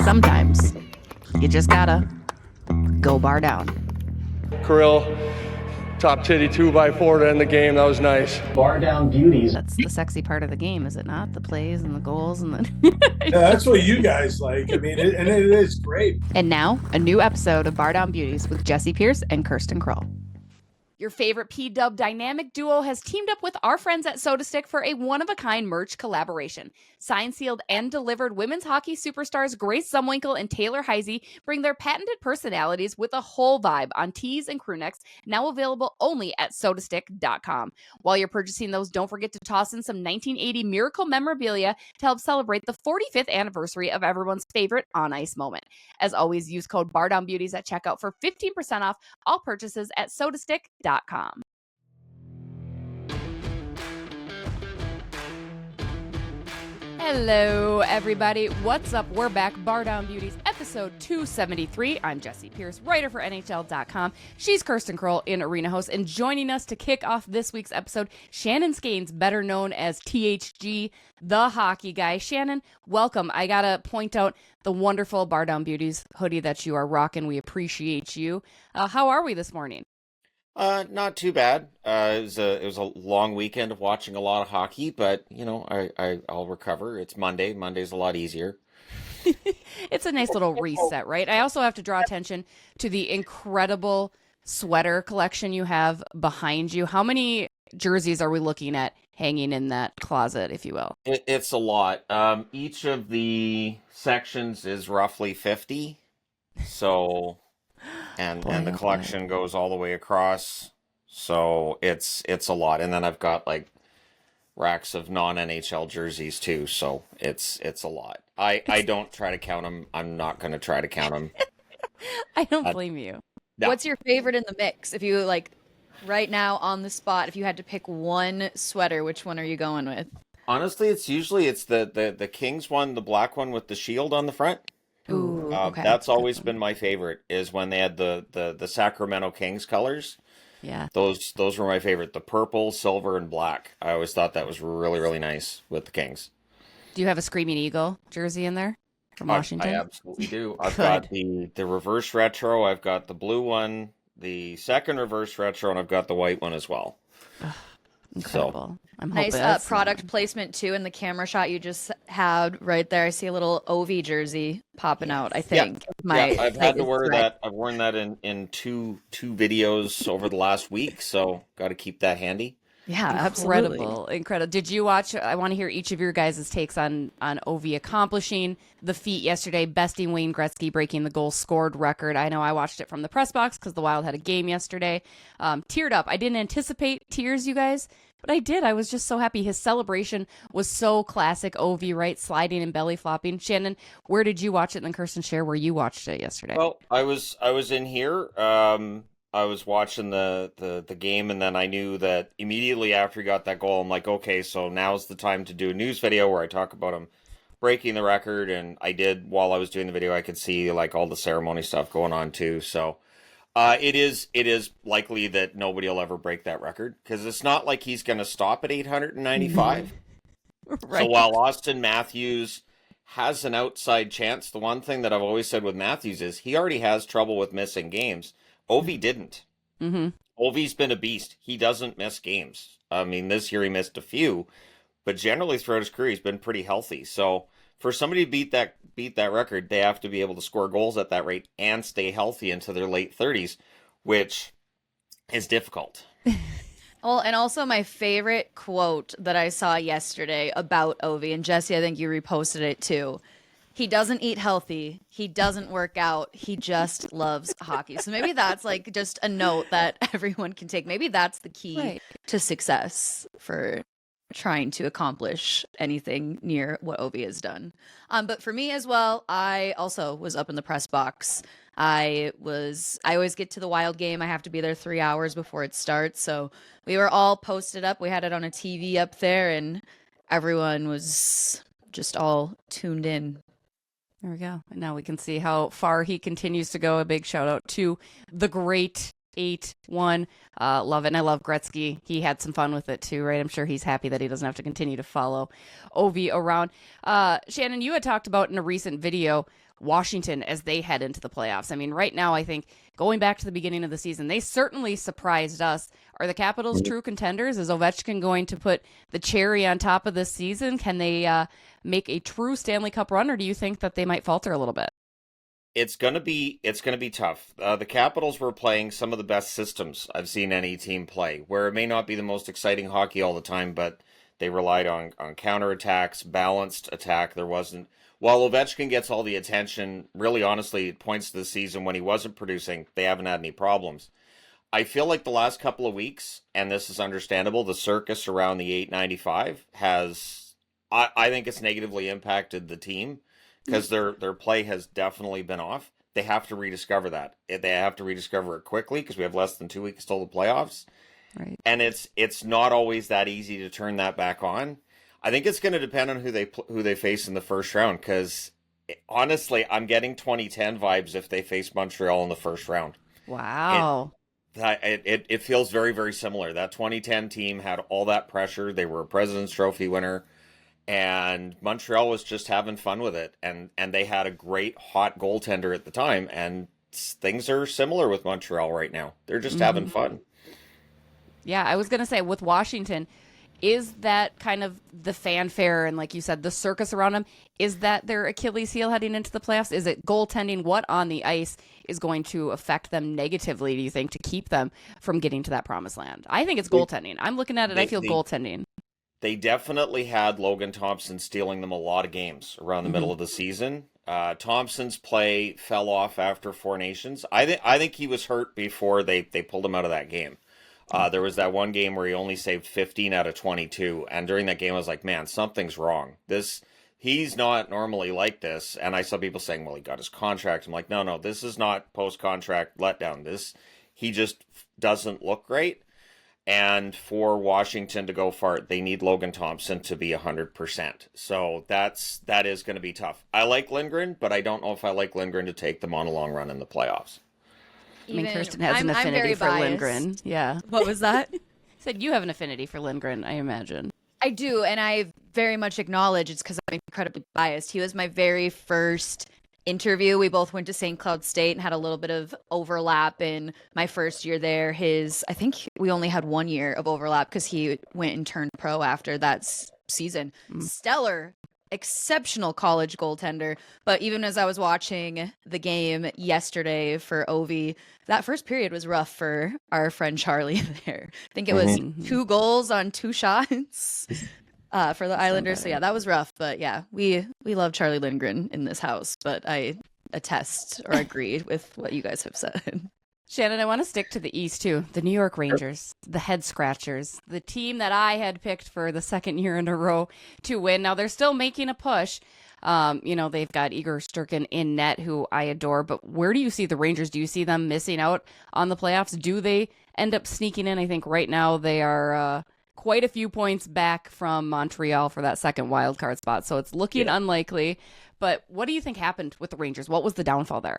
Sometimes you just gotta go bar down. Kirill, top titty 2x4 to end the game. That was nice. Bardown Beauties. That's the sexy part of the game, is it not? The plays and the goals and the... Yeah, that's what you guys like. I mean, it is great. And now, a new episode of Bardown Beauties with Jessi Pierce and Kirsten Kroll. Your favorite P-Dub dynamic duo has teamed up with our friends at SotaStick for a one-of-a-kind merch collaboration. Signed, sealed, and delivered, women's hockey superstars Grace Zumwinkle and Taylor Heisey bring their patented personalities with a whole vibe on tees and crew necks, now available only at SotaStick.com. While you're purchasing those, don't forget to toss in some 1980 Miracle memorabilia to help celebrate the 45th anniversary of everyone's favorite on-ice moment. As always, use code BardownBeauties at checkout for 15% off all purchases at SotaStick.com. Hello, everybody. What's up? We're back. Bardown Beauties, episode 273. I'm Jessi Pierce, writer for NHL.com. She's Kirsten Kroll, in arena host. And joining us to kick off this week's episode, Shannon Skanes, better known as THG, the hockey guy. Shannon, welcome. I got to point out the wonderful Bardown Beauties hoodie that you are rocking. We appreciate you. How are we this morning? Not too bad. It was a long weekend of watching a lot of hockey, but you know, I'll recover. It's Monday. Monday's a lot easier. It's a nice little reset, right? I also have to draw attention to the incredible sweater collection you have behind you. How many jerseys are we looking at hanging in that closet, if you will? It's a lot. Each of the sections is roughly 50. So, and the collection goes all the way across. So it's a lot. And then I've got like racks of non-NHL jerseys too. So it's a lot. I don't try to count them. I'm not going to try to count them. I don't blame you. No. What's your favorite in the mix? If you like right now on the spot, if you had to pick one sweater, which one are you going with? Honestly, it's the Kings one, the black one with the shield on the front. Ooh, okay. That's always been my favorite, is when they had the Sacramento Kings colors. Yeah. Those were my favorite. The purple, silver, and black. I always thought that was really, really nice with the Kings. Do you have a Screaming Eagle jersey in there from Washington? I absolutely do. I've got the reverse retro. I've got the blue one, the second reverse retro, and I've got the white one as well. Incredible. I'm Nice hoping product placement too in the camera shot you just had right there. I see a little OV jersey popping out, I think. I've had to wear that. I've worn that in two videos over the last week, so got to keep that handy. Yeah, absolutely. Incredible. Did you watch? I want to hear each of your guys' takes on OV accomplishing the feat yesterday, besting Wayne Gretzky, breaking the goal scored record. I know I watched it from the press box because the Wild had a game yesterday. Teared up. I didn't anticipate tears, you guys, but I did. I was just so happy. His celebration was so classic OV, right? Sliding and belly flopping. Shannon, where did you watch it? And then Kirsten, share where you watched it yesterday. Well, I was in here. I was watching the game, and then I knew that immediately after he got that goal, I'm like, okay, so now's the time to do a news video where I talk about him breaking the record. And I did. While I was doing the video, I could see like all the ceremony stuff going on too. So it is likely that nobody will ever break that record, because it's not like he's going to stop at 895. Right. So while Austin Matthews has an outside chance, the one thing that I've always said with Matthews is he already has trouble with missing games. Ovi didn't. Mm-hmm. Ovi's been a beast. He doesn't miss games. I mean, this year he missed a few, but generally throughout his career he's been pretty healthy. So for somebody to beat that record, they have to be able to score goals at that rate and stay healthy into their late 30s, which is difficult. Well, and also my favorite quote that I saw yesterday about Ovi, and Jessi, I think you reposted it too. He doesn't eat healthy. He doesn't work out. He just loves hockey. So maybe that's like just a note that everyone can take. Maybe that's the key to success for trying to accomplish anything near what Ovi has done. But for me as well, I also was up in the press box. I always get to the Wild game. I have to be there 3 hours before it starts. So we were all posted up. We had it on a TV up there, and everyone was just all tuned in. There we go. And now we can see how far he continues to go. A big shout out to the great 8-1. Love it. And I love Gretzky. He had some fun with it too, right? I'm sure he's happy that he doesn't have to continue to follow Ovi around. Shannon, you had talked about in a recent video Washington as they head into the playoffs. I mean, right now, I think going back to the beginning of the season, they certainly surprised us. Are the Capitals true contenders? Is Ovechkin going to put the cherry on top of this season? Can they make a true Stanley Cup run, or do you think that they might falter a little bit? It's gonna be tough. The Capitals were playing some of the best systems I've seen any team play, where it may not be the most exciting hockey all the time, but they relied on counterattacks, balanced attack. There wasn't. While Ovechkin gets all the attention, really honestly, it points to the season when he wasn't producing, they haven't had any problems. I feel like the last couple of weeks, and this is understandable, the circus around the 895 has, I think it's negatively impacted the team because their play has definitely been off. They have to rediscover that. They have to rediscover it quickly because we have less than 2 weeks till the playoffs. Right. And it's not always that easy to turn that back on. I think it's going to depend on who they face in the first round because honestly, I'm getting 2010 vibes if they face Montreal in the first round. Wow. It feels very, very similar. That 2010 team had all that pressure. They were a President's Trophy winner, and Montreal was just having fun with it. And they had a great hot goaltender at the time, and things are similar with Montreal right now. They're just having fun. Yeah, I was going to say with Washington, is that kind of the fanfare and, like you said, the circus around them? Is that their Achilles heel heading into the playoffs? Is it goaltending? What on the ice is going to affect them negatively, do you think, to keep them from getting to that promised land? I think it's goaltending. I'm looking at it. I feel goaltending. They definitely had Logan Thompson stealing them a lot of games around the middle of the season. Thompson's play fell off after Four Nations. I think he was hurt before they pulled him out of that game. There was that one game where he only saved 15 out of 22, and during that game I was like, man, something's wrong. He's not normally like this. And I saw people saying, well, he got his contract. I'm like, no, this is not post-contract letdown. He just doesn't look great. And for Washington to go far, they need Logan Thompson to be 100%. So that is going to be tough. I like Lindgren, but I don't know if I like Lindgren to take them on a long run in the playoffs. I mean, Kirsten has an affinity for Lindgren. Yeah. What was that? Said you have an affinity for Lindgren, I imagine. I do, and I very much acknowledge it's because I'm incredibly biased. He was my very first interview. We both went to St. Cloud State and had a little bit of overlap in my first year there. I think we only had 1 year of overlap because he went and turned pro after that season. Stellar, exceptional college goaltender. But even as I was watching the game yesterday for Ovi, that first period was rough for our friend Charlie there. I think it was 2 goals on 2 shots for the Islanders. So yeah, that was rough. But yeah, we love Charlie Lindgren in this house. But I attest or agree with what you guys have said. Shannon, I want to stick to the East, too. The New York Rangers, the head scratchers, the team that I had picked for the second year in a row to win. Now, they're still making a push. They've got Igor Sturkin in net, who I adore. But where do you see the Rangers? Do you see them missing out on the playoffs? Do they end up sneaking in? I think right now they are quite a few points back from Montreal for that second wild card spot. So it's looking unlikely. But what do you think happened with the Rangers? What was the downfall there?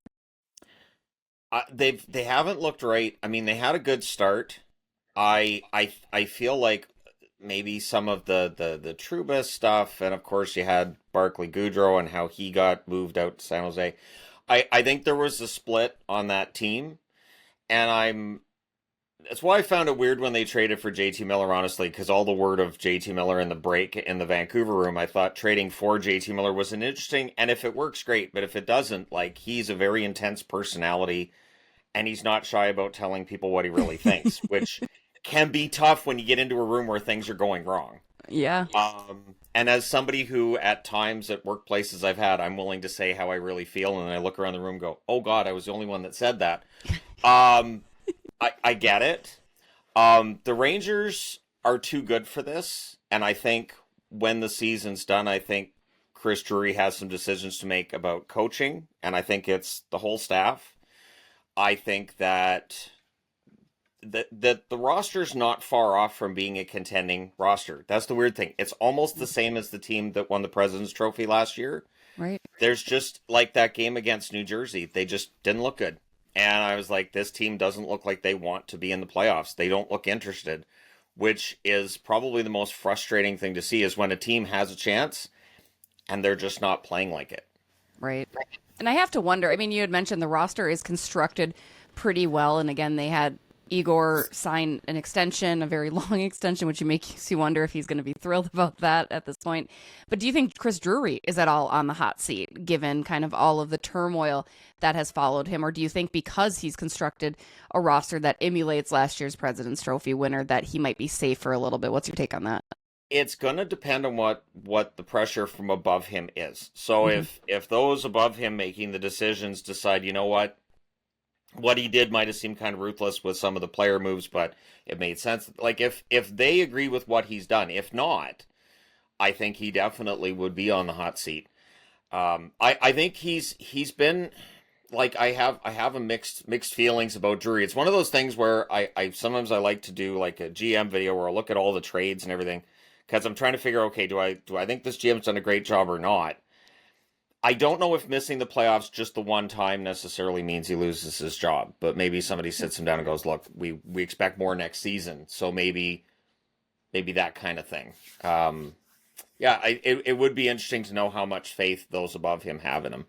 They haven't looked right. I mean, they had a good start. I feel like maybe some of the Trouba stuff, and of course you had Barclay Goodrow and how he got moved out to San Jose. I think there was a split on that team, and that's why I found it weird when they traded for JT Miller, honestly, because all the word of JT Miller in the break in the Vancouver room, I thought trading for JT Miller was an interesting, and if it works, great, but if it doesn't, like, he's a very intense personality, and he's not shy about telling people what he really thinks, which can be tough when you get into a room where things are going wrong. Yeah. And as somebody who at times at workplaces I've had, I'm willing to say how I really feel, and I look around the room and go, oh God, I was the only one that said that. I get it. The Rangers are too good for this, and I think when the season's done, I think Chris Drury has some decisions to make about coaching, and I think it's the whole staff. I think that the roster's not far off from being a contending roster. That's the weird thing. It's almost the same as the team that won the President's Trophy last year. Right. There's just like that game against New Jersey. They just didn't look good. And I was like, this team doesn't look like they want to be in the playoffs. They don't look interested, which is probably the most frustrating thing to see, is when a team has a chance and they're just not playing like it. Right. And I have to wonder, I mean, you had mentioned the roster is constructed pretty well. And again, they had Igor sign an extension, a very long extension, which makes you wonder if he's going to be thrilled about that at this point. But do you think Chris Drury is at all on the hot seat, given kind of all of the turmoil that has followed him? Or do you think because he's constructed a roster that emulates last year's President's Trophy winner, that he might be safe for a little bit? What's your take on that? It's going to depend on what the pressure from above him is. So if those above him making the decisions decide, you know what he did might have seemed kind of ruthless with some of the player moves, but it made sense. Like if they agree with what he's done, if not, I think he definitely would be on the hot seat. I think he's been like, I have a mixed feelings about Drury. It's one of those things where I sometimes I like to do like a GM video where I look at all the trades and everything, because I'm trying to figure, okay, do I think this GM's done a great job or not? I don't know if missing the playoffs just the one time necessarily means he loses his job, but maybe somebody sits him down and goes, look, we expect more next season. So maybe that kind of thing. It would be interesting to know how much faith those above him have in him.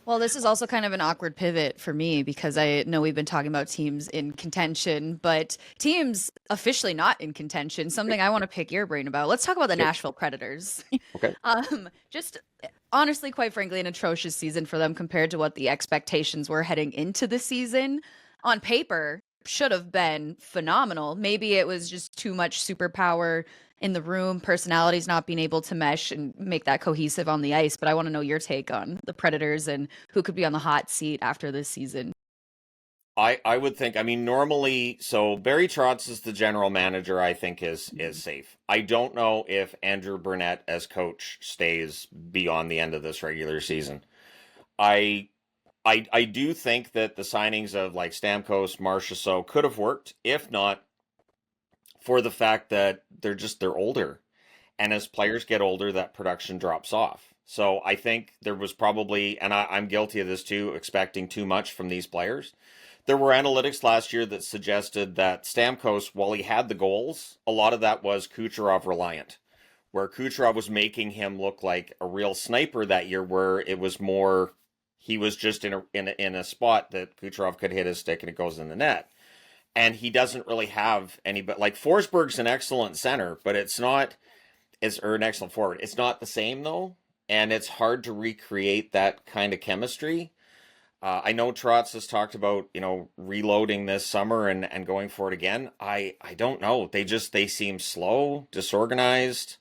Well, this is also kind of an awkward pivot for me, because I know we've been talking about teams in contention, but teams officially not in contention, something I want to pick your brain about. Let's talk about the Nashville Predators. Okay. Just honestly, quite frankly, an atrocious season for them compared to what the expectations were heading into the season. On paper, should have been phenomenal. Maybe it was just too much superpower in the room, personalities not being able to mesh and make that cohesive on the ice. But I want to know your take on the Predators and who could be on the hot seat after this season. I would think, I mean, normally, so Barry Trotz is the general manager, I think is safe. I don't know if Andrew Burnett as coach stays beyond the end of this regular season. I do think that the signings of like Stamkos, Marchessault could have worked, if not for the fact that they're older. And as players get older, that production drops off. So I think there was probably, and I'm guilty of this too, expecting too much from these players. There were analytics last year that suggested that Stamkos, while he had the goals, a lot of that was Kucherov reliant, where Kucherov was making him look like a real sniper that year, where it was more, he was just in a spot that Kucherov could hit his stick and it goes in the net. And he doesn't really have any, but like Forsberg's an excellent center, but it's not, or an excellent forward. It's not the same though. And it's hard to recreate that kind of chemistry. I know Trotz has talked about, reloading this summer and going for it again. I don't know. They seem slow, disorganized.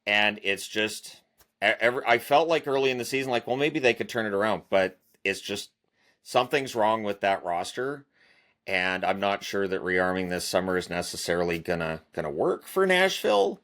And it's just, I felt like early in the season, like, well, maybe they could turn it around, but it's just, something's wrong with that roster. And I'm not sure that rearming this summer is necessarily gonna work for Nashville,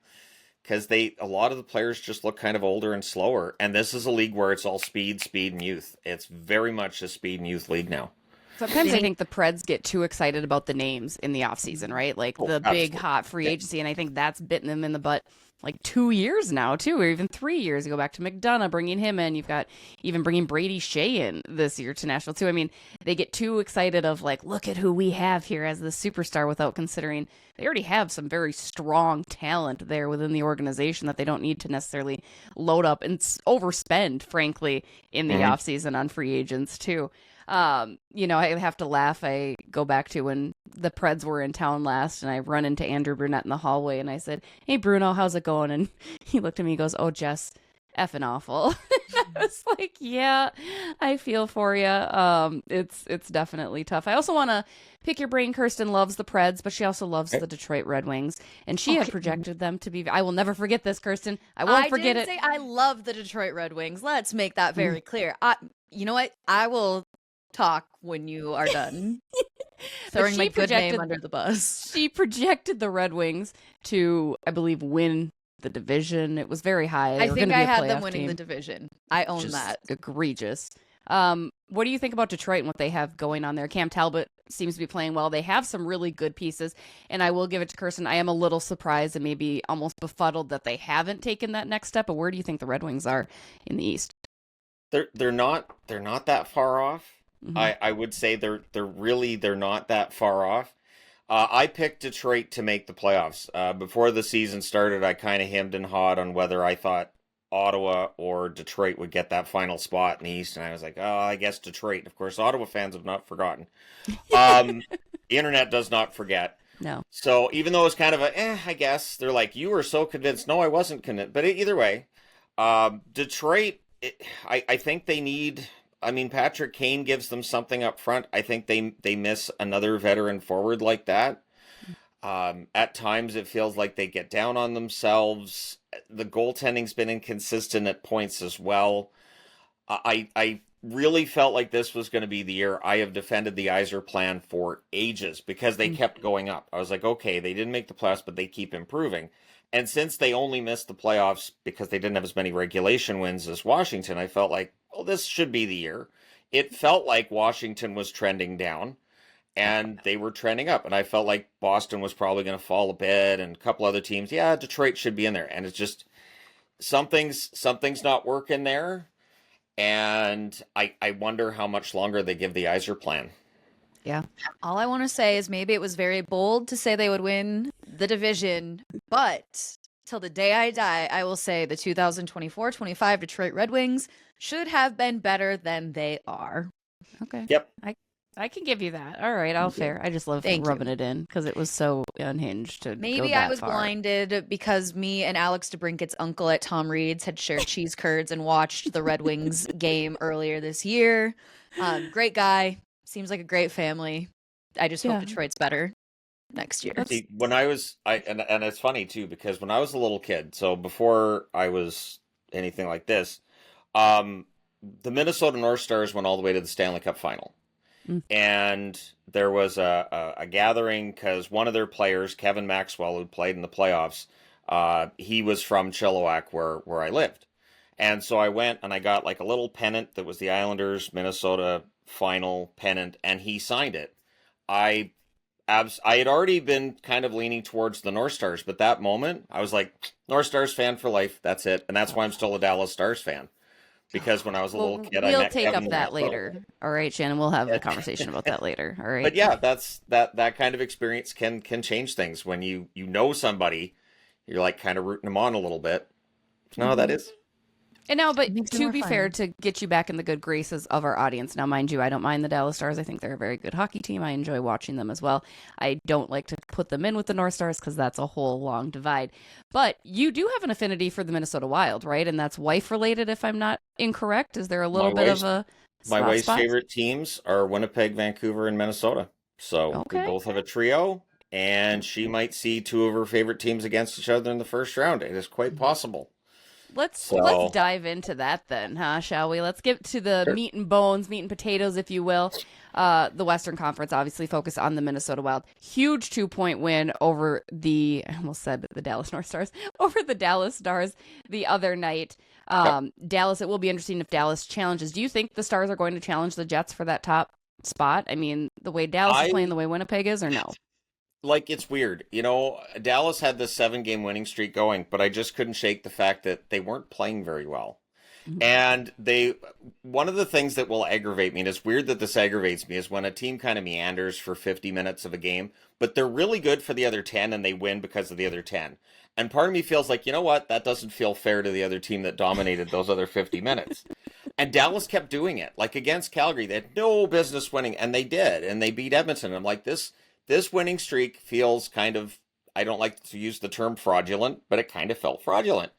because a lot of the players just look kind of older and slower. And this is a league where it's all speed, and youth. It's very much a speed and youth league now. Sometimes I think the Preds get too excited about the names in the offseason, right? Like the big hot free agency. And I think that's bitten them in the butt like 2 years now, too, or even 3 years. You go back to McDonough, bringing him in. You've got even bringing Brady Shea in this year to Nashville, too. I mean, they get too excited of like, look at who we have here as the superstar, without considering they already have some very strong talent there within the organization that they don't need to necessarily load up and overspend, frankly, in the offseason on free agents, too. I have to laugh. I go back to when the Preds were in town last, and I run into Andrew Burnett in the hallway, and I said, "Hey, Bruno, how's it going?" And he looked at me and goes, "Oh, Jess, effing awful." I was like, "Yeah, I feel for you. It's definitely tough." I also want to pick your brain. Kirsten loves the Preds, but she also loves the Detroit Red Wings, and she had projected them to be. I will never forget this, Kirsten. I won't forget it. I didn't say I love the Detroit Red Wings. Let's make that very clear. You know what? I will talk when you are done throwing my good name under the bus. She projected the Red Wings to, I believe, win the division. It was very high. I think I had them winning the division. I own that. Egregious. What do you think about Detroit and what they have going on there? Cam Talbot seems to be playing well. They have some really good pieces, and I will give it to Kirsten. I am a little surprised and maybe almost befuddled that they haven't taken that next step. But where do you think the Red Wings are in the East? They're not that far off. I would say they're not that far off. I picked Detroit to make the playoffs. Before the season started, I kind of hemmed and hawed on whether I thought Ottawa or Detroit would get that final spot in the East, and I was like, oh, I guess Detroit. Of course, Ottawa fans have not forgotten. The internet does not forget. No. So even though it's kind of I guess, they're like, you were so convinced. No, I wasn't convinced. But either way, Detroit, I think they need. I mean, Patrick Kane gives them something up front. I think they miss another veteran forward like that. At times, it feels like they get down on themselves. The goaltending's been inconsistent at points as well. I really felt like this was going to be the year. I have defended the Yzer plan for ages because they kept going up. I was like, okay, they didn't make the playoffs, but they keep improving. And since they only missed the playoffs because they didn't have as many regulation wins as Washington, I felt like, well, this should be the year. It felt like Washington was trending down and they were trending up. And I felt like Boston was probably going to fall a bit and a couple other teams. Yeah, Detroit should be in there. And it's just something's not working there. And I wonder how much longer they give the Yzer plan. Yeah. All I want to say is maybe it was very bold to say they would win the division, but till the day I die, I will say the 2024-25 Detroit Red Wings should have been better than they are. Okay. Yep. I can give you that. All right, I'll fair. I just love rubbing it in because it was so unhinged to Maybe go that I was far. blinded because me and Alex DeBrinket's uncle at Tom Reed's had shared cheese curds and watched the Red Wings game earlier this year. Great guy. Seems like a great family. I just hope Detroit's better next year. See, when I was, and it's funny too, because when I was a little kid, so before I was anything like this, the Minnesota North Stars went all the way to the Stanley Cup final. And there was a gathering because one of their players, Kevin Maxwell, who played in the playoffs, he was from Chilliwack, where I lived. And so I went and I got like a little pennant that was the Islanders Minnesota final pennant, and he signed it. I had already been kind of leaning towards the North Stars, but that moment I was like, North Stars fan for life. That's it. And that's why I'm still a Dallas Stars fan. Because when I was a little kid, I met take Kevin up that Maxwell. later. All right, Shannon, we'll have a conversation about that later. All right. But yeah, that's that kind of experience can change things when you know somebody, you're like kind of rooting them on a little bit. No, that is. And now, but Makes it to more be fun. fair, to get you back in the good graces of our audience, now, mind you, I don't mind the Dallas Stars. I think they're a very good hockey team. I enjoy watching them as well. I don't like to put them in with the North Stars because that's a whole long divide. But you do have an affinity for the Minnesota Wild, right? And that's wife-related, if I'm not incorrect. Is there a little bit of a My wife's spot? favorite teams are Winnipeg, Vancouver, and Minnesota. So Okay. we both have a trio, and she might see two of her favorite teams against each other in the first round. It is quite possible. Let's So- dive into that then, huh? Shall we? Let's get to the meat and bones, meat and potatoes, if you will. The Western Conference obviously focused on the Minnesota Wild. Huge 2-point win over I almost said the Dallas North Stars, over the Dallas Stars the other night. Dallas, it will be interesting if Dallas challenges. Do you think the Stars are going to challenge the Jets for that top spot? I mean, the way Dallas is playing, the way Winnipeg is, or no? Like, it's weird. You know, Dallas had this 7-game winning streak going, but I just couldn't shake the fact that they weren't playing very well. And one of the things that will aggravate me, and it's weird that this aggravates me, is when a team kind of meanders for 50 minutes of a game, but they're really good for the other 10 and they win because of the other 10. And part of me feels like, you know what? That doesn't feel fair to the other team that dominated those other 50 minutes. And Dallas kept doing it. Like against Calgary, they had no business winning, and they did. And they beat Edmonton. I'm like, this winning streak feels kind of, I don't like to use the term fraudulent, but it kind of felt fraudulent.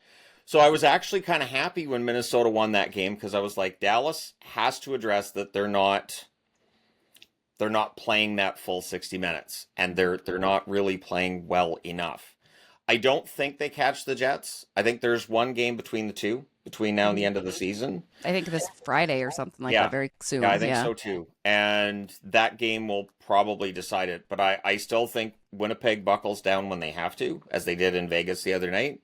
So I was actually kind of happy when Minnesota won that game because I was like, Dallas has to address that they're not playing that full 60 minutes, and they're not really playing well enough. I don't think they catch the Jets. I think there's one game between the two, between now and the end of the season. I think this Friday or something like that very soon. Yeah, I think so too. And that game will probably decide it. But I still think Winnipeg buckles down when they have to, as they did in Vegas the other night.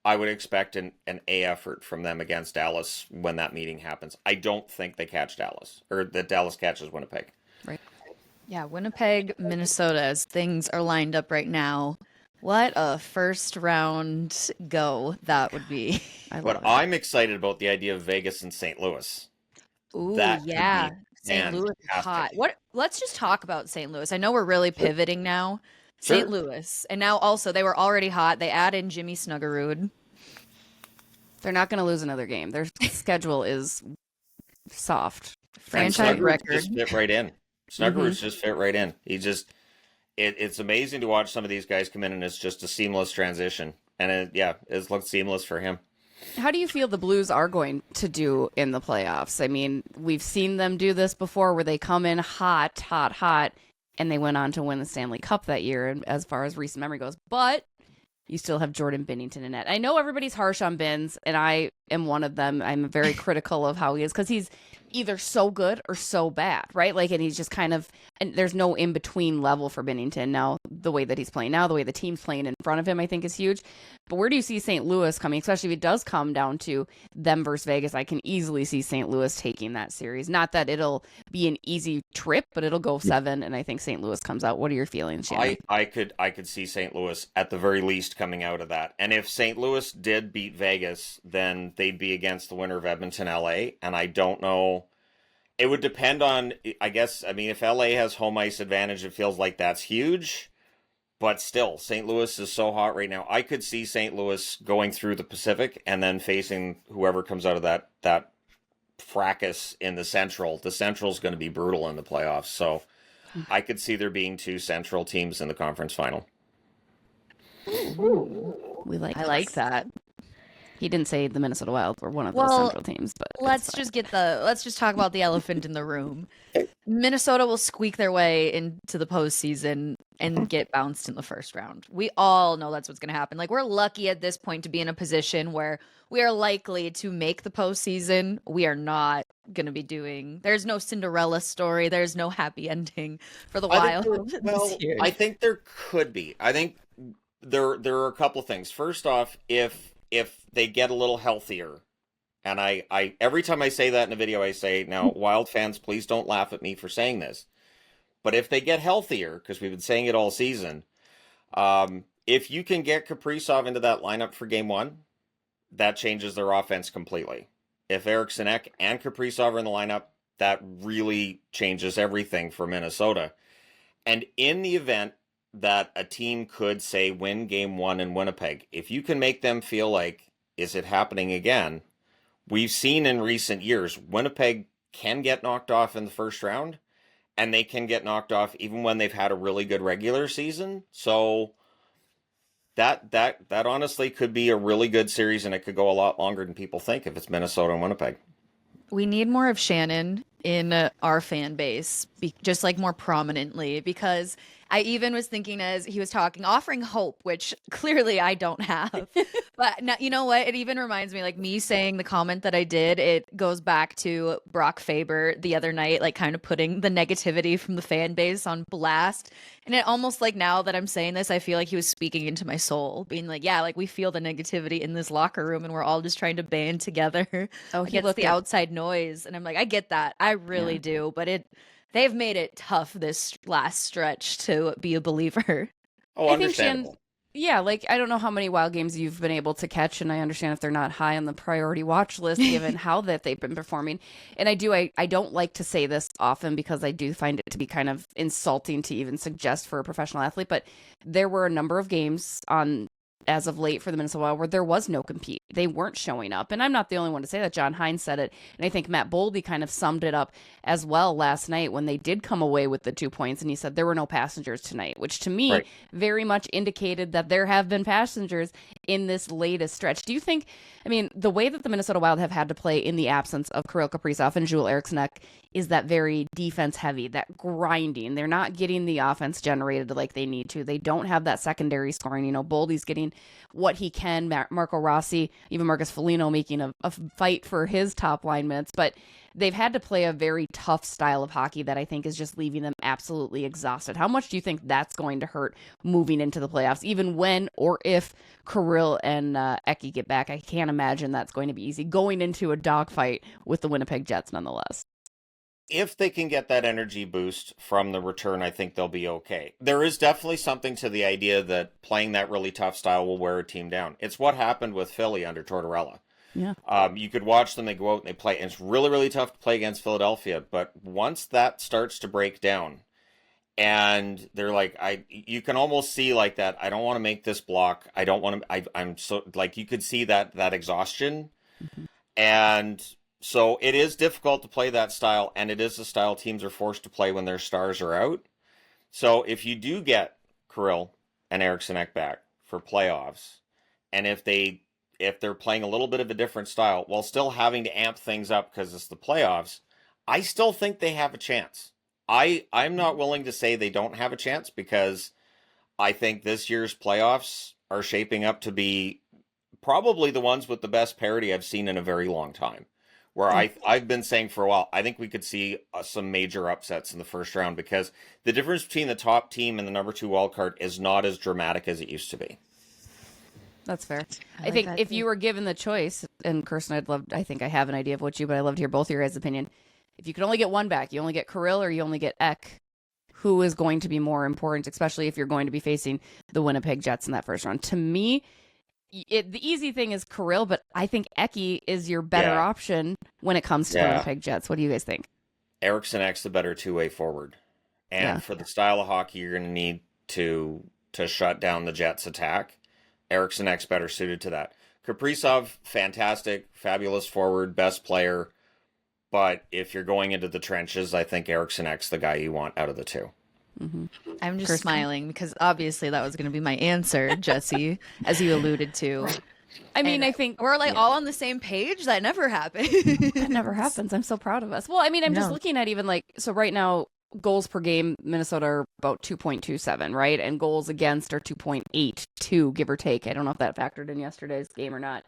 I would expect an A effort from them against Dallas when that meeting happens. I don't think they catch Dallas, or that Dallas catches Winnipeg. Right. Yeah, Winnipeg, Minnesota, as things are lined up right now. What a first round go that would be. I love But it. I'm excited about the idea of Vegas and St. Louis. Ooh, That could yeah. be St. Man, Louis is has to hot. be. What? Let's just talk about St. Louis. I know we're really pivoting now. Sure. St. Louis, and now also they were already hot. They add in Jimmy Snuggerud. They're not going to lose another game. Their schedule is soft. Franchise Snuggerud record. just fit right in. Snuggerud's just fit right in. It's amazing to watch some of these guys come in, and it's just a seamless transition. And it's looked seamless for him. How do you feel the Blues are going to do in the playoffs? I mean, we've seen them do this before where they come in hot, and they went on to win the Stanley Cup that year, and as far as recent memory goes. But you still have Jordan Binnington in net. I know everybody's harsh on Binns, and I am one of them. I'm very critical of how he is because he's either so good or so bad, right? Like, and he's just kind of, and there's no in between level for Binnington. Now, the way that he's playing now, the way the team's playing in front of him, I think is huge. But where do you see St. Louis coming, especially if it does come down to them versus Vegas? I can easily see St. Louis taking that series. Not that it'll be an easy trip, but it'll go 7, and I think St. Louis comes out. What are your feelings, Shannon? I could see St. Louis at the very least coming out of that. And if St. Louis did beat Vegas, then they'd be against the winner of Edmonton, LA. And I don't know. It would depend on, I guess, I mean, if LA has home ice advantage, it feels like that's huge. But still, St. Louis is so hot right now. I could see St. Louis going through the Pacific and then facing whoever comes out of that fracas in the Central. The Central's going to be brutal in the playoffs. So I could see there being 2 Central teams in the conference final. I like that. He didn't say the Minnesota Wild were one of those Well, Central teams, but Let's just talk about the elephant in the room. Minnesota will squeak their way into the postseason and get bounced in the first round. We all know that's what's going to happen. Like, we're lucky at this point to be in a position where we are likely to make the postseason. We are not going to be there's no Cinderella story. There's no happy ending for the Wild. I think there could be. I think there are a couple of things. First off, if they get a little healthier, and I every time I say that in a video, I say, now, Wild fans, please don't laugh at me for saying this, but if they get healthier, because we've been saying it all season, if you can get Kaprizov into that lineup for game 1, that changes their offense completely. If Eriksson Ek and Kaprizov are in the lineup, that really changes everything for Minnesota. And in the event that a team could, say, win game 1 in Winnipeg, if you can make them feel like, is it happening again? We've seen in recent years, Winnipeg can get knocked off in the first round, and they can get knocked off even when they've had a really good regular season. So that honestly could be a really good series, and it could go a lot longer than people think if it's Minnesota and Winnipeg. We need more of Shannon in our fan base, just like more prominently, because I even was thinking as he was talking, offering hope, which clearly I don't have. But now, you know what? It even reminds me, like me saying the comment that I did, it goes back to Brock Faber the other night, like kind of putting the negativity from the fan base on blast. And it almost like now that I'm saying this, I feel like he was speaking into my soul, being like, yeah, like we feel the negativity in this locker room and we're all just trying to band together against the outside noise. And I'm like, I get that. I really do. But they've made it tough this last stretch to be a believer. Oh, understandable. Like, I don't know how many Wild games you've been able to catch, and I understand if they're not high on the priority watch list, given how that they've been performing. And I don't like to say this often because I do find it to be kind of insulting to even suggest for a professional athlete, but there were a number of games as of late for the Minnesota Wild where there was no compete. They weren't showing up. And I'm not the only one to say that. John Hines said it. And I think Matt Boldy kind of summed it up as well last night when they did come away with the 2 points. And he said there were no passengers tonight, which to me very much indicated that there have been passengers in this latest stretch. Do you think, I mean, the way that the Minnesota Wild have had to play in the absence of Kirill Kaprizov and Joel Eriksson Ek is that very defense heavy, that grinding. They're not getting the offense generated like they need to. They don't have that secondary scoring. You know, Boldy's getting what he can. Marco Rossi, even Marcus Foligno making a fight for his top line minutes. But they've had to play a very tough style of hockey that I think is just leaving them absolutely exhausted. How much do you think that's going to hurt moving into the playoffs, even when or if Kirill and Eki get back? I can't imagine that's going to be easy going into a dogfight with the Winnipeg Jets nonetheless. If they can get that energy boost from the return, I think they'll be okay. There is definitely something to the idea that playing that really tough style will wear a team down. It's what happened with Philly under Tortorella. Yeah. You could watch them, they go out and they play, and it's really, really tough to play against Philadelphia. But once that starts to break down, and they're like, you can almost see like that. I don't want to make this block. I don't want to. I'm so like you could see that exhaustion, and so it is difficult to play that style, and it is the style teams are forced to play when their stars are out. So if you do get Kirill and Eriksson Ek back for playoffs, and if they're playing a little bit of a different style while still having to amp things up because it's the playoffs, I still think they have a chance. I'm not willing to say they don't have a chance because I think this year's playoffs are shaping up to be probably the ones with the best parity I've seen in a very long time. Where I've been saying for a while, I think we could see some major upsets in the first round because the difference between the top team and the number 2 wildcard is not as dramatic as it used to be. That's fair. I think if you were given the choice, and Kirsten, I think I have an idea of what I'd love to hear both of your guys' opinion. If you could only get one back, you only get Kirill or you only get Ek, who is going to be more important, especially if you're going to be facing the Winnipeg Jets in that first round? To me, the easy thing is Kirill, but I think Eki is your better option when it comes to the Winnipeg Jets. What do you guys think? Eriksson Ek's the better two-way forward. And for the style of hockey you're going to need to shut down the Jets' attack, Eriksson Ek's better suited to that. Kaprizov, fantastic, fabulous forward, best player. But if you're going into the trenches, I think Eriksson Ek's the guy you want out of the two. Mm-hmm. I'm just smiling because obviously that was going to be my answer, Jessi, as you alluded to. I mean, I think we're like all on the same page. That never happens. That never happens. I'm so proud of us. Well, I mean, I'm just looking at even like, so right now, goals per game, Minnesota are about 2.27, right? And goals against are 2.82, give or take. I don't know if that factored in yesterday's game or not.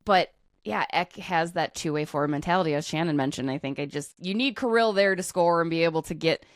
But yeah, Ek has that two-way forward mentality, as Shannon mentioned. I think you need Kirill there to score and be able to get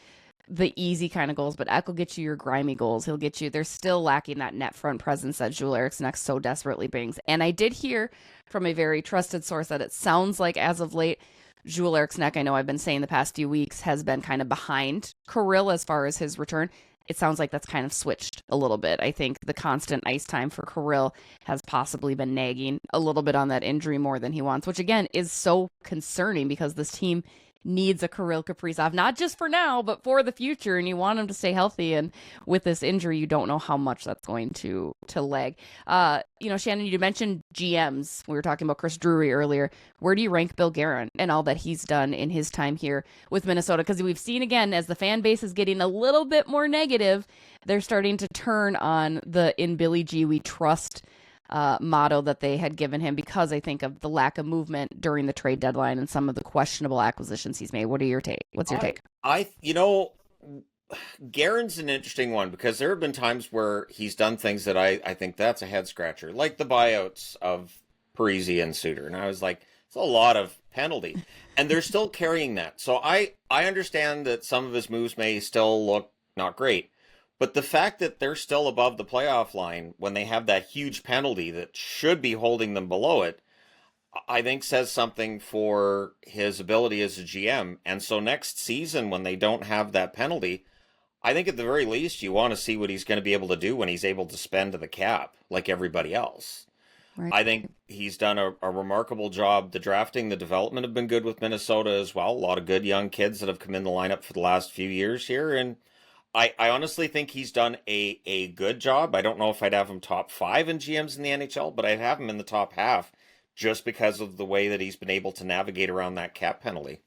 the easy kind of goals, but Ek will get you your grimy goals. He'll get you, they're still lacking that net front presence that Joel Eriksson Ek so desperately brings. And I did hear from a very trusted source that it sounds like as of late, Joel Eriksson Ek, I know I've been saying the past few weeks, has been kind of behind Kirill as far as his return. It sounds like that's kind of switched a little bit. I think the constant ice time for Kirill has possibly been nagging a little bit on that injury more than he wants, which again is so concerning because this team needs a Kirill Kaprizov, not just for now, but for the future. And you want him to stay healthy. And with this injury, you don't know how much that's going to lag. Shannon, you mentioned GMs. We were talking about Chris Drury earlier. Where do you rank Bill Guerin and all that he's done in his time here with Minnesota? Because we've seen again, as the fan base is getting a little bit more negative, they're starting to turn on the "in Billy G we trust" motto that they had given him because I think of the lack of movement during the trade deadline and some of the questionable acquisitions he's made. What's your take? Guerin's an interesting one because there have been times where he's done things that I think that's a head scratcher, like the buyouts of Parise and Suter. And I was like, it's a lot of penalty. And they're still carrying that. So I understand that some of his moves may still look not great. But the fact that they're still above the playoff line when they have that huge penalty that should be holding them below it, I think says something for his ability as a GM. And so next season, when they don't have that penalty, I think at the very least, you want to see what he's going to be able to do when he's able to spend to the cap like everybody else. Right. I think he's done a remarkable job. The drafting, the development have been good with Minnesota as well. A lot of good young kids that have come in the lineup for the last few years here. And I honestly think he's done a good job. I don't know if I'd have him top 5 in GMs in the NHL, but I'd have him in the top half just because of the way that he's been able to navigate around that cap penalty.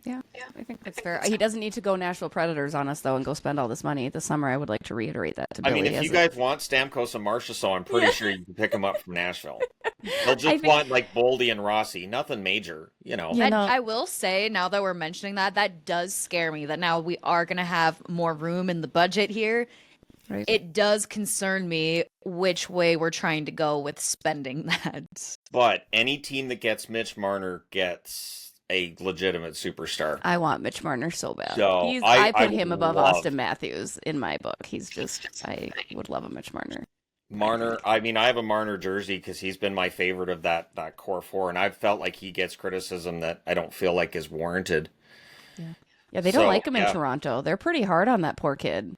Yeah, I think that's fair. He doesn't need to go Nashville Predators on us, though, and go spend all this money this summer. I would like to reiterate that to Billy. I mean, if you guys want Stamkos and Marchessault, I'm pretty sure you can pick them up from Nashville. They'll just want, like, Boldy and Rossi. Nothing major, I will say, now that we're mentioning that does scare me, that now we are going to have more room in the budget here. Right. It does concern me which way we're trying to go with spending that. But any team that gets Mitch Marner gets a legitimate superstar. I want Mitch Marner so bad. So I put him above Austin Matthews in my book. I would love a Mitch Marner. Marner, I mean, I have a Marner jersey because he's been my favorite of that core four, and I've felt like he gets criticism that I don't feel like is warranted. Yeah, they don't like him in Toronto. They're pretty hard on that poor kid.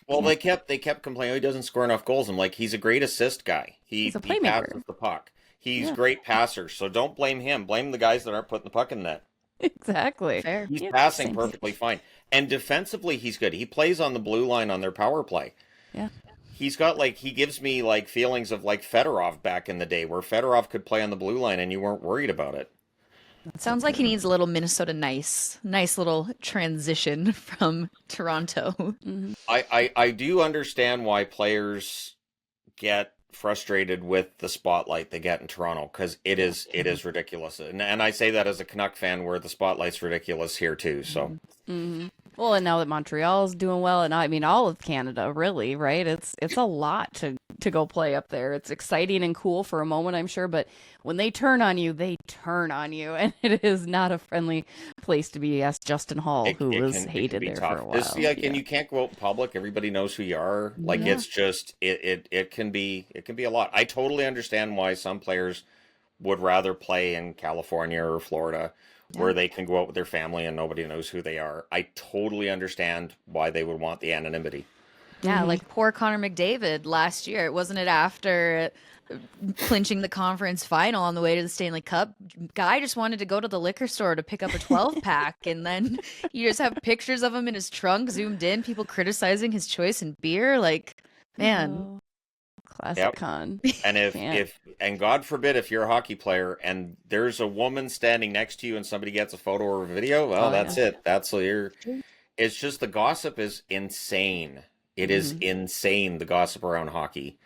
Well, they kept complaining he doesn't score enough goals. I'm like, he's a great assist guy. He's a playmaker. He passes the puck. He's great passer, so don't blame him. Blame the guys that aren't putting the puck in the net. Exactly. Fair. He's Yeah, passing same perfectly fine. And defensively, he's good. He plays on the blue line on their power play. Yeah. He's got he gives me feelings of Fedorov back in the day, where Fedorov could play on the blue line and you weren't worried about it. Sounds like he needs a little Minnesota nice little transition from Toronto. Mm-hmm. I do understand why players get frustrated with the spotlight they get in Toronto, because it is ridiculous. And I say that as a Canuck fan, where the spotlight's ridiculous here too. So. Mm-hmm. Well, and now that Montreal's doing well, and I mean all of Canada, really, right? It's a lot to go play up there. It's exciting and cool for a moment, I'm sure, but when they turn on you, they turn on you, and it is not a friendly place to be. As Justin Hall, who was hated there for a while. And you can't go out in public. Everybody knows who you are. It's just it can be a lot. I totally understand why some players would rather play in California or Florida, where they can go out with their family and nobody knows who they are. I totally understand why they would want the anonymity. Yeah, like poor Connor McDavid last year. Wasn't it after clinching the conference final on the way to the Stanley Cup? Guy just wanted to go to the liquor store to pick up a 12-pack, and then you just have pictures of him in his trunk zoomed in, people criticizing his choice in beer. Like, man. Classic Con. And if God forbid if you're a hockey player and there's a woman standing next to you and somebody gets a photo or a video, well, that's it. That's it's just the gossip is insane. It is insane, the gossip around hockey.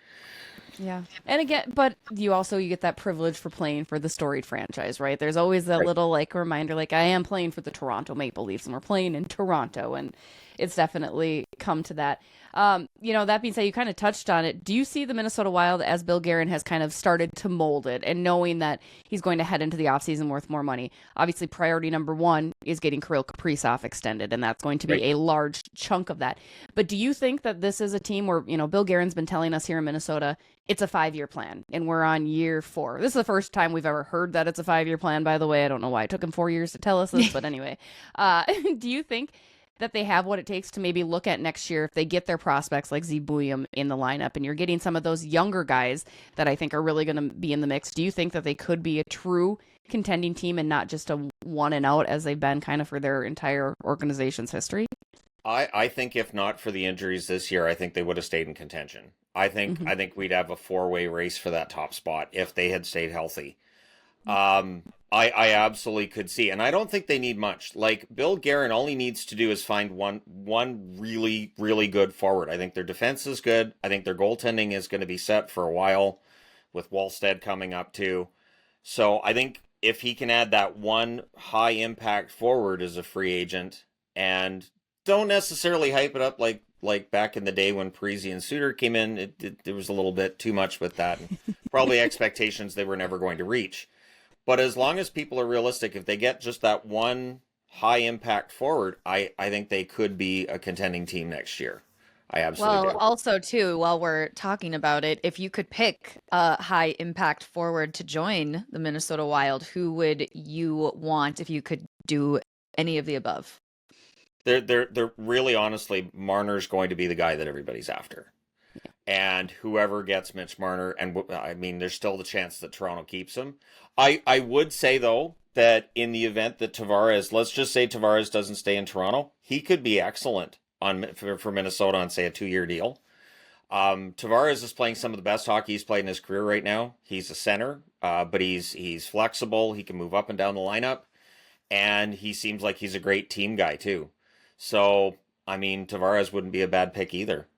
Yeah. And again, but you get that privilege for playing for the storied franchise, right? There's always that little reminder, I am playing for the Toronto Maple Leafs and we're playing in Toronto, and it's definitely come to that. That being said, you kind of touched on it. Do you see the Minnesota Wild, as Bill Guerin has kind of started to mold it, and knowing that he's going to head into the offseason worth more money? Obviously, priority number one is getting Kirill Kaprizov extended, and that's going to be a large chunk of that. But do you think that this is a team where, Bill Guerin's been telling us here in Minnesota, it's a 5-year plan, and we're on year 4. This is the first time we've ever heard that it's a 5-year plan, by the way. I don't know why it took him 4 years to tell us this, but anyway. Do you think that they have what it takes to maybe look at next year if they get their prospects like Zibuiam in the lineup, and you're getting some of those younger guys that I think are really going to be in the mix? Do you think that they could be a true contending team and not just a one and out as they've been kind of for their entire organization's history? I think if not for the injuries this year, I think they would have stayed in contention. I think we'd have a 4-way race for that top spot if they had stayed healthy. I absolutely could see, and I don't think they need much. Bill Guerin, all he needs to do is find one really, really good forward. I think their defense is good. I think their goaltending is going to be set for a while, with Wallstead coming up too. So I think if he can add that one high impact forward as a free agent, and don't necessarily hype it up like back in the day when Parise and Suter came in, there was a little bit too much with that. Probably expectations they were never going to reach. But as long as people are realistic, if they get just that one high impact forward, I think they could be a contending team next year. I absolutely do. Also too, while we're talking about it, if you could pick a high impact forward to join the Minnesota Wild, who would you want if you could do any of the above? They're really, honestly, Marner's going to be the guy that everybody's after. Yeah. And whoever gets Mitch Marner, and I mean, there's still the chance that Toronto keeps him. I would say, though, that in the event that Tavares, let's just say Tavares doesn't stay in Toronto, he could be excellent for Minnesota on, say, a 2-year deal. Tavares is playing some of the best hockey he's played in his career right now. He's a center, but he's flexible. He can move up and down the lineup, and he seems like he's a great team guy, too. So, I mean, Tavares wouldn't be a bad pick either.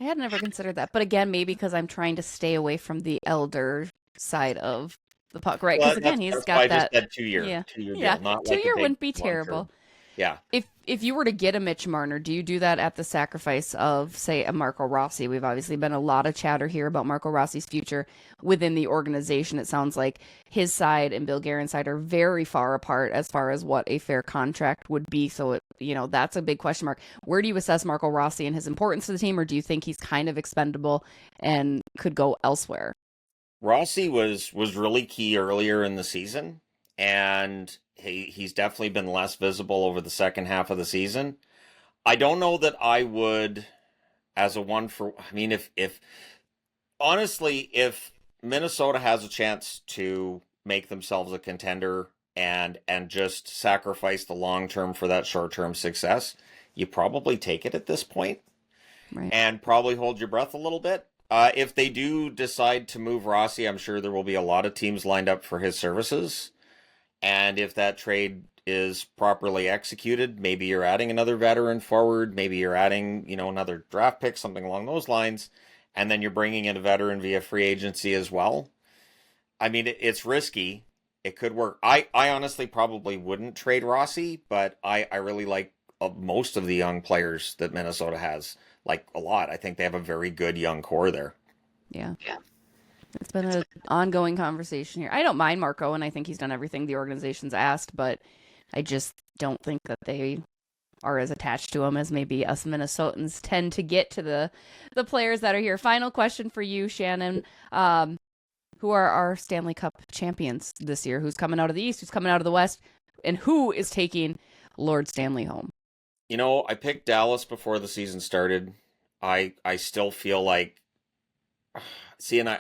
I had never considered that. But again, maybe because I'm trying to stay away from the elder side of the puck, right? Because again, he's got that 2-year. Yeah, 2-year deal. yeah. Not 2-year wouldn't be terrible. Yeah. If you were to get a Mitch Marner, do you do that at the sacrifice of, say, a Marco Rossi? We've obviously been a lot of chatter here about Marco Rossi's future within the organization. It sounds like his side and Bill Guerin's side are very far apart as far as what a fair contract would be. So, that's a big question mark. Where do you assess Marco Rossi and his importance to the team, or do you think he's kind of expendable and could go elsewhere? Rossi was really key earlier in the season, and he's definitely been less visible over the second half of the season. I don't know that I would, as a one for, I mean, if honestly, if Minnesota has a chance to make themselves a contender and just sacrifice the long term for that short term success, you probably take it at this point, Right. and probably hold your breath a little bit. If they do decide to move Rossi, I'm sure there will be a lot of teams lined up for his services. And if that trade is properly executed, maybe you're adding another veteran forward, maybe you're adding, another draft pick, something along those lines, and then you're bringing in a veteran via free agency as well. I mean, it's risky. It could work. I honestly probably wouldn't trade Rossi, but I really like most of the young players that Minnesota has, like a lot. I think they have a very good young core there. Yeah. It's been an ongoing conversation here. I don't mind Marco, and I think he's done everything the organization's asked, but I just don't think that they are as attached to him as maybe us Minnesotans tend to get to the players that are here. Final question for you, Shannon. Who are our Stanley Cup champions this year? Who's coming out of the East? Who's coming out of the West? And who is taking Lord Stanley home? I picked Dallas before the season started. I still feel like, see, and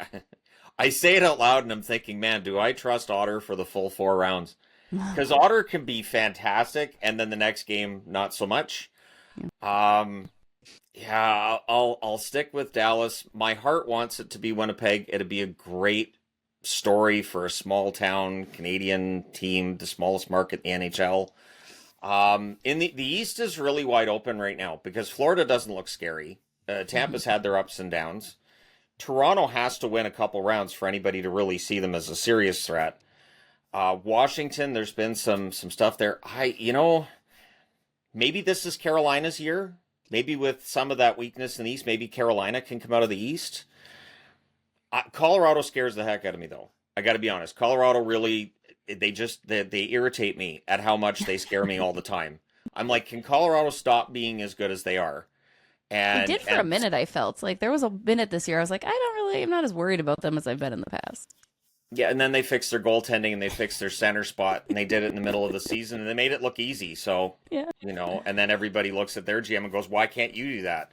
I say it out loud and I'm thinking, man, do I trust Otter for the full 4 rounds? Because Otter can be fantastic, and then the next game, not so much. Yeah, I'll stick with Dallas. My heart wants it to be Winnipeg. It'd be a great story for a small town Canadian team, the smallest market in the NHL. In the East is really wide open right now because Florida doesn't look scary. Tampa's had their ups and downs. Toronto has to win a couple rounds for anybody to really see them as a serious threat. Washington, there's been some stuff there. Maybe this is Carolina's year. Maybe with some of that weakness in the East, maybe Carolina can come out of the East. Colorado scares the heck out of me, though. I got to be honest. Colorado really, they irritate me at how much they scare me all the time. I'm like, can Colorado stop being as good as they are? And They did for a minute, I felt. Like, there was a minute this year I was like, I'm not as worried about them as I've been in the past. Yeah, and then they fixed their goaltending and they fixed their center spot, and they did it in the middle of the season, and they made it look easy. So, yeah. And then everybody looks at their GM and goes, why can't you do that?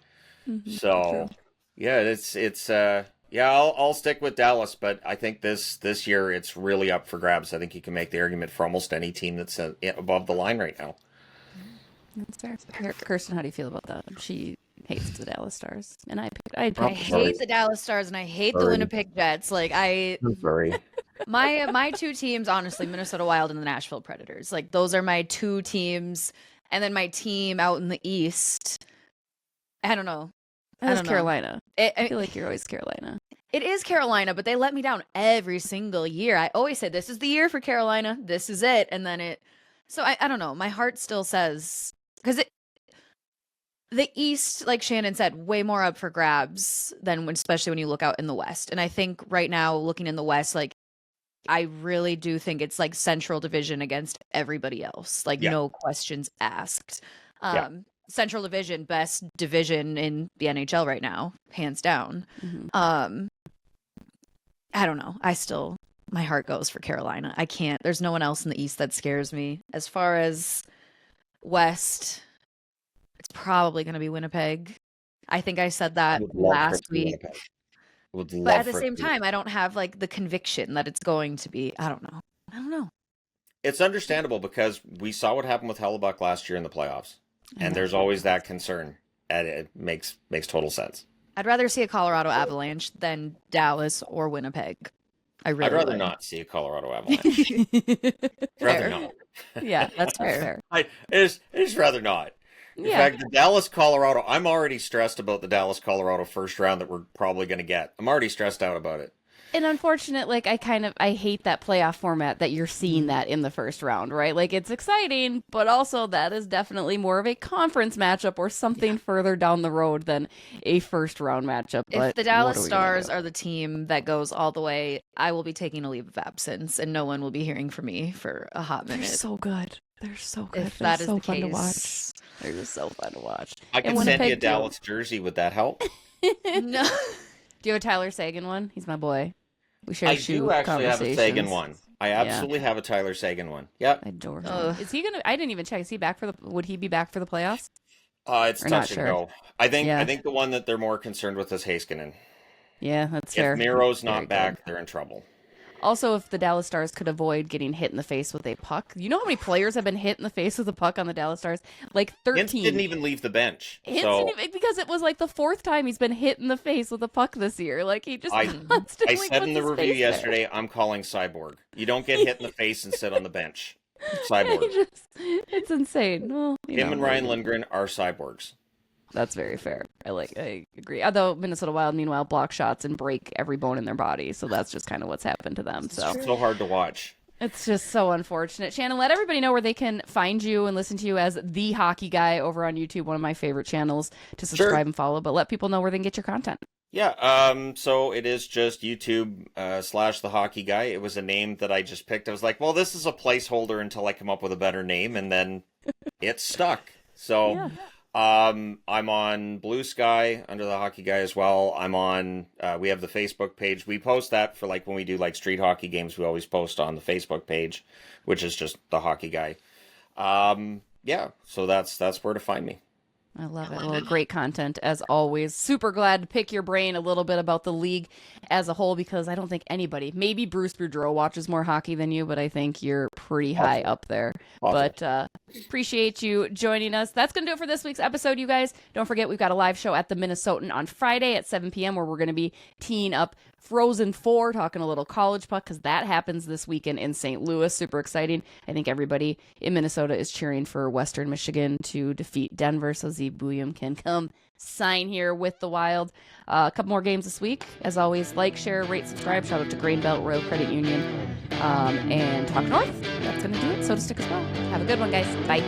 Mm-hmm. So, True. yeah, I'll stick with Dallas, but I think this year it's really up for grabs. I think you can make the argument for almost any team that's above the line right now. That's fair. Kirsten, how do you feel about that? She hates the Dallas Stars, and I hate the Dallas Stars and I hate the Winnipeg Jets. Like I'm sorry. my 2 teams, honestly, Minnesota Wild and the Nashville Predators. Like those are my 2 teams, and then my team out in the East. I don't know. That's Carolina. I feel like you're always Carolina. It is Carolina, but they let me down every single year. I always say this is the year for Carolina. This is it, and then So I don't know. My heart still says because the East, like Shannon said, way more up for grabs than especially when you look out in the West. And I think right now, looking in the West, like I really do think it's like Central Division against everybody else. Like no questions asked. Central Division, best division in the NHL right now, hands down. Mm-hmm. I don't know. My heart goes for Carolina. I can't. There's no one else in the East that scares me. As far as West, it's probably going to be Winnipeg. I think I said that last week. But at the same time, I don't have like the conviction that it's going to be. I don't know. It's understandable because we saw what happened with Hellebuck last year in the playoffs. And there's always that concern. And it makes total sense. I'd rather see a Colorado Avalanche than Dallas or Winnipeg. I'd rather not see a Colorado Avalanche. Rather not. Yeah, that's fair. I just rather not. In fact, the Dallas-Colorado, I'm already stressed about the Dallas-Colorado first round that we're probably going to get. I'm already stressed out about it. And unfortunate, like I hate that playoff format that you're seeing that in the first round, right? Like it's exciting, but also that is definitely more of a conference matchup or something further down the road than a first round matchup. If the Dallas Stars are the team that goes all the way, I will be taking a leave of absence and no one will be hearing from me for a hot minute. They're so good. They're so good. If that is so the fun case. to watch. They're just so fun to watch. I can send you a Dallas jersey. Would that help? No. Do you have a Tyler Seguin one? He's my boy. We share I do actually have a Sagan one. I absolutely have a Tyler Seguin one. Yep. I adore him. Is he gonna? I didn't even check. Is he back for the? Would he be back for the playoffs? It's or touch and go. I think Yeah. I think the one that they're more concerned with is Heiskanen. Yeah, that's fair. If Miro's Very not back, good. they're in trouble. Also, if the Dallas Stars could avoid getting hit in the face with a puck, you know how many players have been hit in the face with a puck on the Dallas Stars? Like Hintz 13. didn't even leave the bench. Hintz So didn't even, because it was like the 4th time he's been hit in the face with a puck this year. Like he just I constantly said puts in the his review face there. yesterday, I'm calling Cyborg. You don't get hit in the face and sit on the bench. Cyborg. It's insane. Well, Him and Ryan Lindgren are cyborgs. That's very fair. I agree. Although Minnesota Wild, meanwhile, block shots and break every bone in their body. So that's just kind of what's happened to them. So So hard to watch. it's just so unfortunate. Shannon, let everybody know where they can find you and listen to you as the hockey guy over on YouTube, one of my favorite channels to subscribe and follow. But let people know where they can get your content. Yeah, so it is just YouTube / the hockey guy. It was a name that I just picked. I was like, well, this is a placeholder until I come up with a better name, and then it stuck. So I'm on Blue Sky under the hockey guy as well. I'm on, we have the Facebook page. We post that for like when we do like street hockey games, we always post on the Facebook page, which is just the hockey guy. Yeah, so that's where to find me. I love it. Well, great content as always. Super glad to pick your brain a little bit about the league as a whole, because I don't think anybody, maybe Bruce Boudreau watches more hockey than you, but I think you're pretty high up there. But appreciate you joining us. That's going to do it for this week's episode, you guys. Don't forget, we've got a live show at the Minnesotan on Friday at 7 p.m. where we're going to be teeing up Frozen 4, talking a little college puck, because that happens this weekend in St. Louis. Super exciting. I think everybody in Minnesota is cheering for Western Michigan to defeat Denver, so Z Bouillon can come sign here with the Wild. A couple more games this week. As always, like, share, rate, subscribe. Shout out to Grain Belt Royal Credit Union and Talk North. That's going to do it. SotaStick as well. Have a good one, guys. Bye.